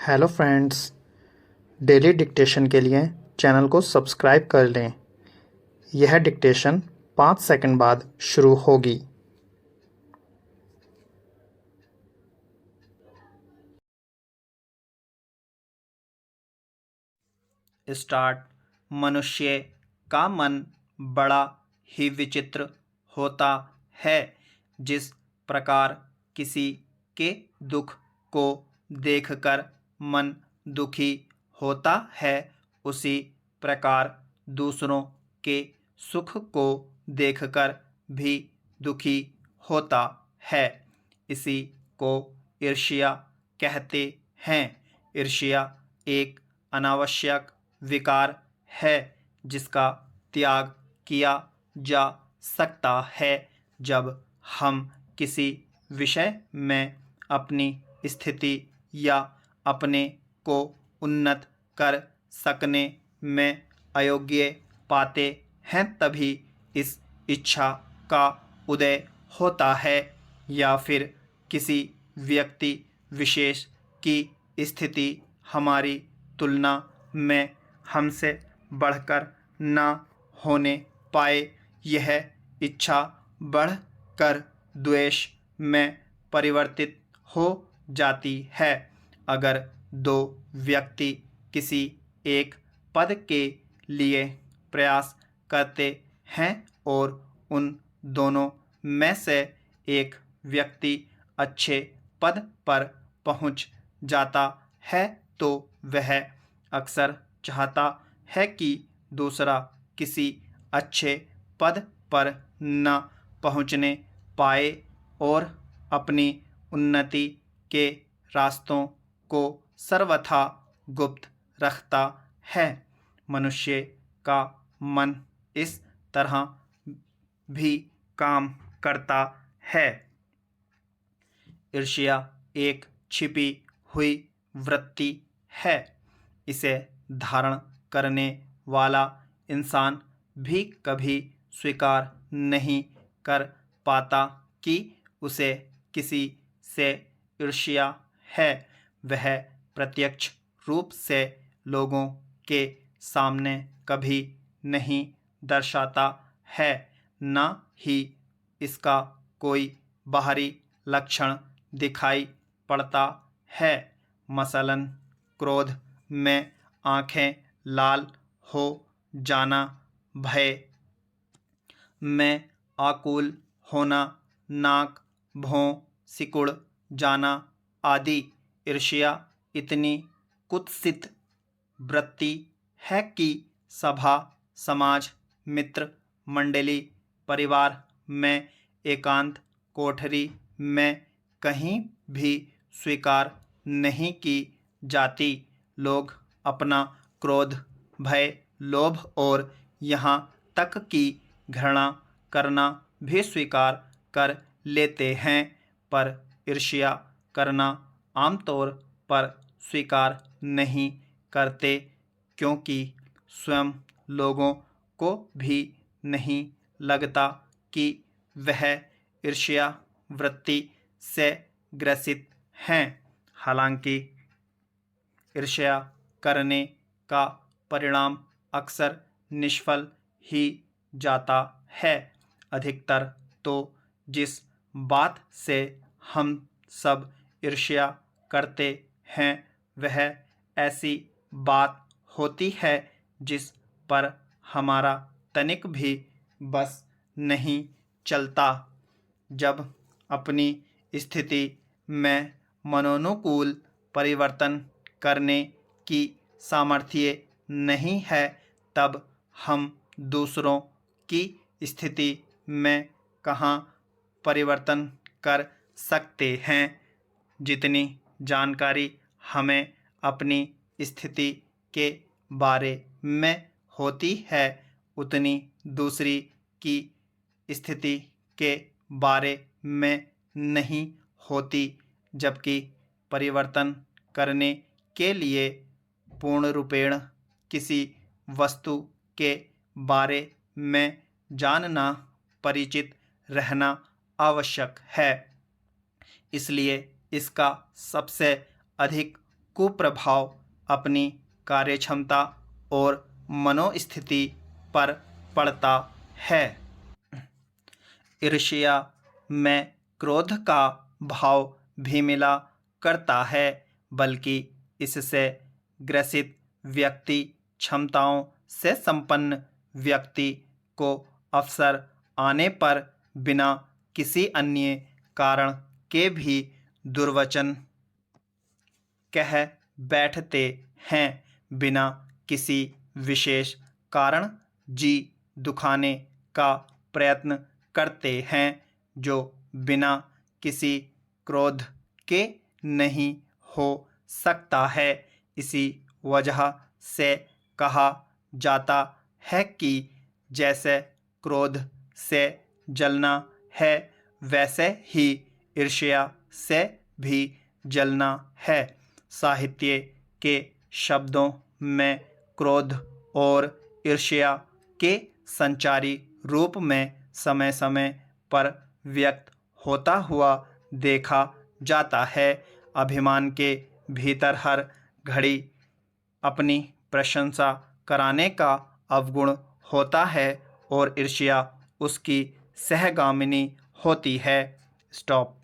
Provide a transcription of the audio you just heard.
Hello friends, daily dictation के लिए channel को सब्सक्राइब कर लें। यह डिक्टेशन 5 सेकंड बाद शुरू होगी। स्टार्ट। मनुष्य का मन बड़ा ही विचित्र होता है। जिस प्रकार किसी के दुख को देखकर मन दुखी होता है, उसी प्रकार दूसरों के सुख को देखकर भी दुखी होता है। इसी को ईर्ष्या कहते हैं। ईर्ष्या एक अनावश्यक विकार है जिसका त्याग किया जा सकता है जब हम किसी विषय में अपनी स्थिति या अपने को उन्नत कर सकने में अयोग्य पाते हैं, तभी इस इच्छा का उदय होता है। या फिर किसी व्यक्ति विशेष की स्थिति हमारी तुलना में हमसे बढ़कर न होने पाए, यह इच्छा बढ़कर द्वेष में परिवर्तित हो जाती है। अगर दो व्यक्ति किसी एक पद के लिए प्रयास करते हैं और उन दोनों में से एक व्यक्ति अच्छे पद पर पहुंच जाता है, तो वह अक्सर चाहता है कि दूसरा किसी अच्छे पद पर न पहुंचने पाए और अपनी उन्नति के रास्तों को सर्वथा गुप्त रखता है। मनुष्य का मन इस तरह भी काम करता है। ईर्ष्या एक छिपी हुई वृत्ति है। इसे धारण करने वाला इंसान भी कभी स्वीकार नहीं कर पाता कि उसे किसी से ईर्ष्या है। वह प्रत्यक्ष रूप से लोगों के सामने कभी नहीं दर्शाता है, न ही इसका कोई बाहरी लक्षण दिखाई पड़ता है। मसलन क्रोध में आंखें लाल हो जाना, भय में आकुल होना, नाक भौं सिकुड़ जाना आदि। ईर्ष्या इतनी कुत्सित वृत्ति है कि सभा समाज, मित्र मंडली, परिवार में, एकांत कोठरी में कहीं भी स्वीकार नहीं की जाती। लोग अपना क्रोध, भय, लोभ और यहाँ तक कि घृणा करना भी स्वीकार कर लेते हैं, पर ईर्ष्या करना आमतौर पर स्वीकार नहीं करते, क्योंकि स्वयं लोगों को भी नहीं लगता कि वह ईर्ष्या वृत्ति से ग्रसित हैं। हालांकि ईर्ष्या करने का परिणाम अक्सर निष्फल ही जाता है। अधिकतर तो जिस बात से हम सब ईर्ष्या करते हैं वह ऐसी बात होती है जिस पर हमारा तनिक भी बस नहीं चलता। जब अपनी स्थिति में मनोनुकूल परिवर्तन करने की सामर्थ्य नहीं है, तब हम दूसरों की स्थिति में कहाँ परिवर्तन कर सकते हैं। जितनी जानकारी हमें अपनी स्थिति के बारे में होती है, उतनी दूसरी की स्थिति के बारे में नहीं होती। जबकि परिवर्तन करने के लिए पूर्ण रूपेण किसी वस्तु के बारे में जानना, परिचित रहना आवश्यक है। इसलिए इसका सबसे अधिक कुप्रभाव अपनी कार्यक्षमता और मनोस्थिति पर पड़ता है। ईर्ष्या में क्रोध का भाव भी मिला करता है, बल्कि इससे ग्रसित व्यक्ति क्षमताओं से संपन्न व्यक्ति को अवसर आने पर बिना किसी अन्य कारण के भी दुर्वचन कह बैठते हैं। बिना किसी विशेष कारण जी दुखाने का प्रयत्न करते हैं, जो बिना किसी क्रोध के नहीं हो सकता है। इसी वजह से कहा जाता है कि जैसे क्रोध से जलना है, वैसे ही ईर्ष्या से भी जलना है। साहित्य के शब्दों में क्रोध और ईर्ष्या के संचारी रूप में समय समय पर व्यक्त होता हुआ देखा जाता है। अभिमान के भीतर हर घड़ी अपनी प्रशंसा कराने का अवगुण होता है और ईर्ष्या उसकी सहगामिनी होती है। स्टॉप।